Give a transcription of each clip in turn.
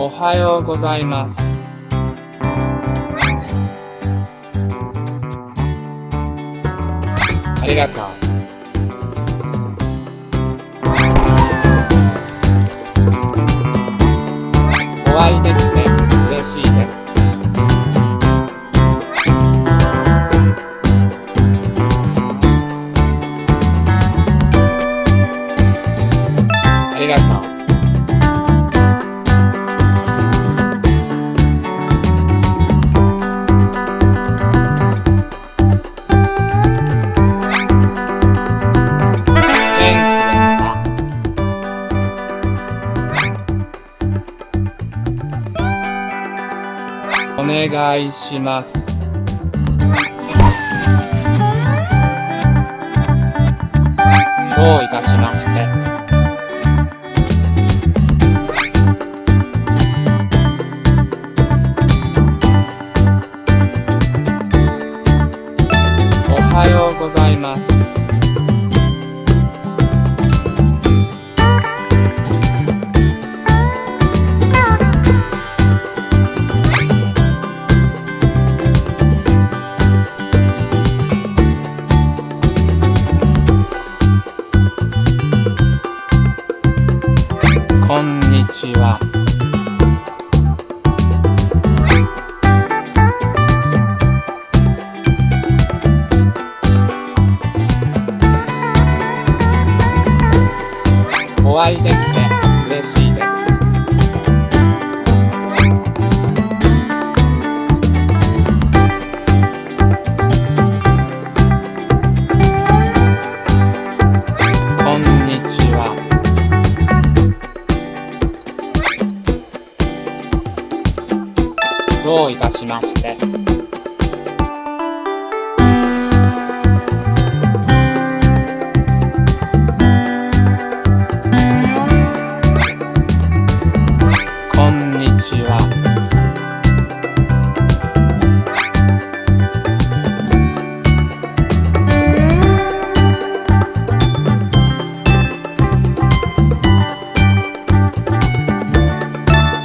おはようございます。ありがとう。お会いできて嬉しいです。ありがとう。お願いします。どういたしまして。おはようございます。こんにちは。お会いできて嬉しいです。こんにちは。どういたしまして。こんにちは。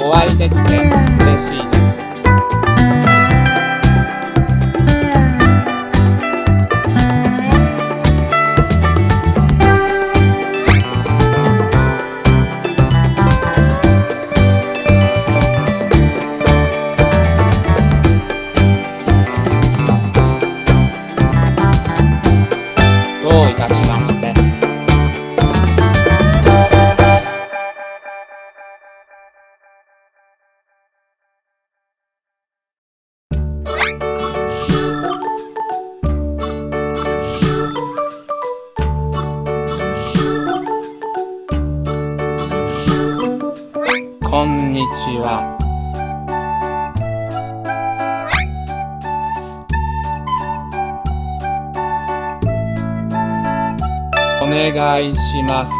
お会いできて嬉しいです。どういたしまして。こんにちは。お願いします。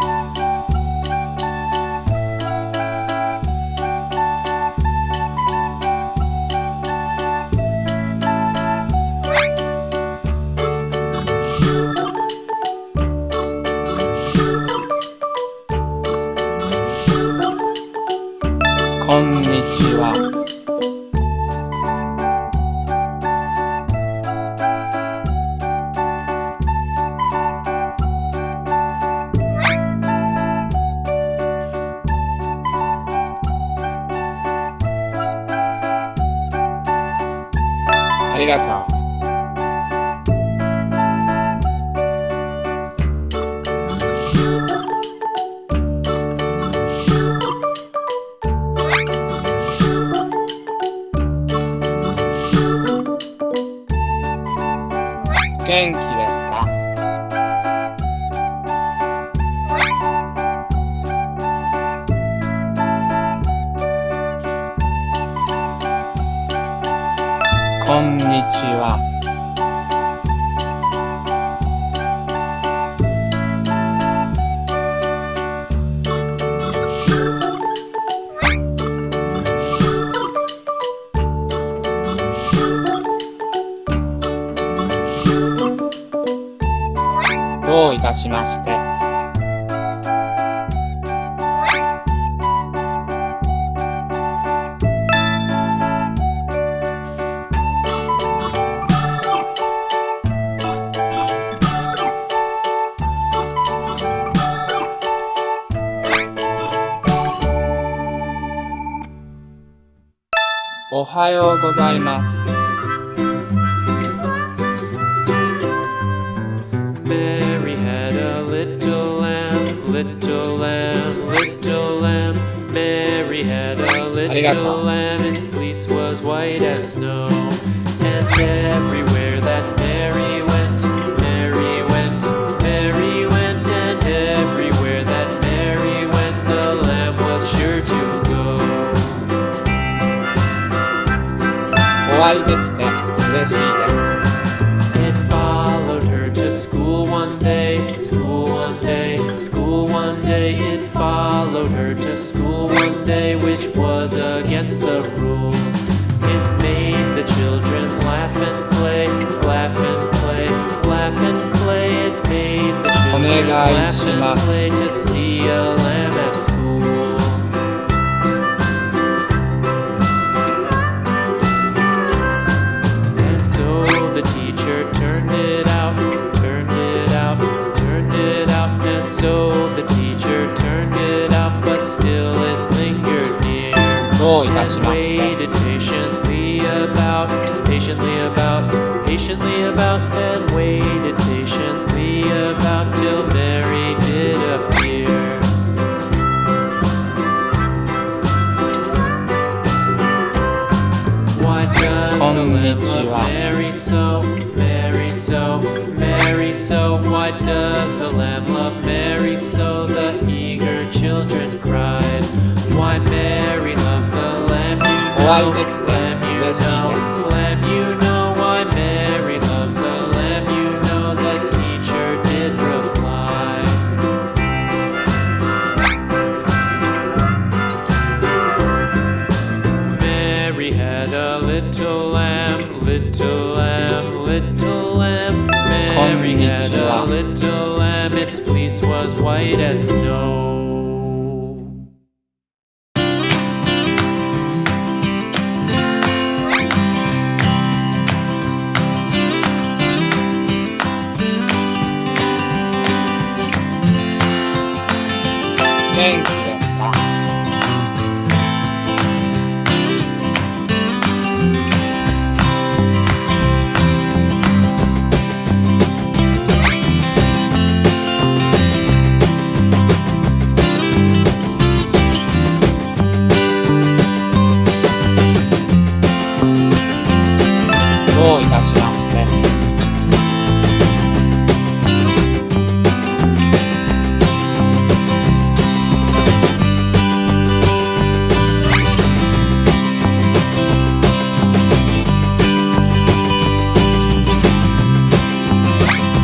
こんにちは。ありがとう。元気ですか？こんにちは。どういたしまして。おはようございます。Mary had a little lamb, little lamb, little lamb. Mary had a little lamb, its fleece was white as snow. And everywhere that Mary went, Mary went, Mary went. And everywhere that Mary went, the lamb was sure to go. お会いできて嬉しいです。It followed her to school one day, school one day, school one day. It followed her to school one day, which was against the rules. It made the children laugh and play, laugh and play, laugh and play. It made the children laugh and play to see a lamb at school. And so the teacher turned it out, turned it out, turned it out. And so the teacher turned it out, but still it lingered near. どういたし And まして。 waited patiently about, patiently about, patiently about. And waited patiently about till Mary did appear. Why does the lamb love Mary so, Mary so, Mary so? Why does the lamb love Mary so? The eager children cried. Why Mary loves the lamb, you お会い know, できて lamb, you 嬉しいです。 know, lamb, you know. Why Mary loves the lamb, you know. The teacher did reply. Mary had a little lamb, little lamb, little lamb. Mary had a little lamb, its fleece was white as snow. 元気ですか？どういたしまして。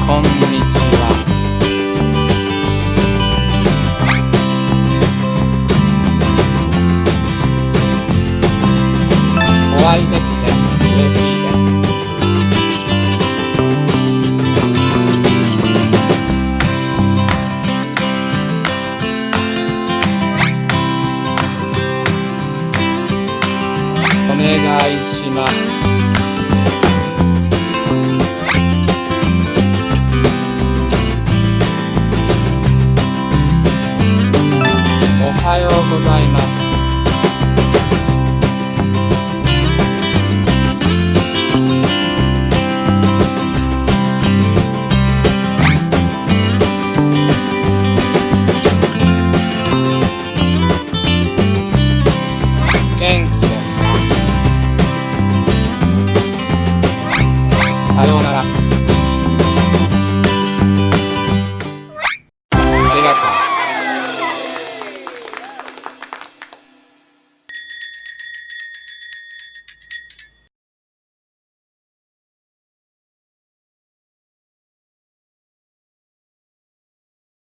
こんにちは。お会いできて嬉しいです。お願いします。おはようございます。元気ですか？さようなら。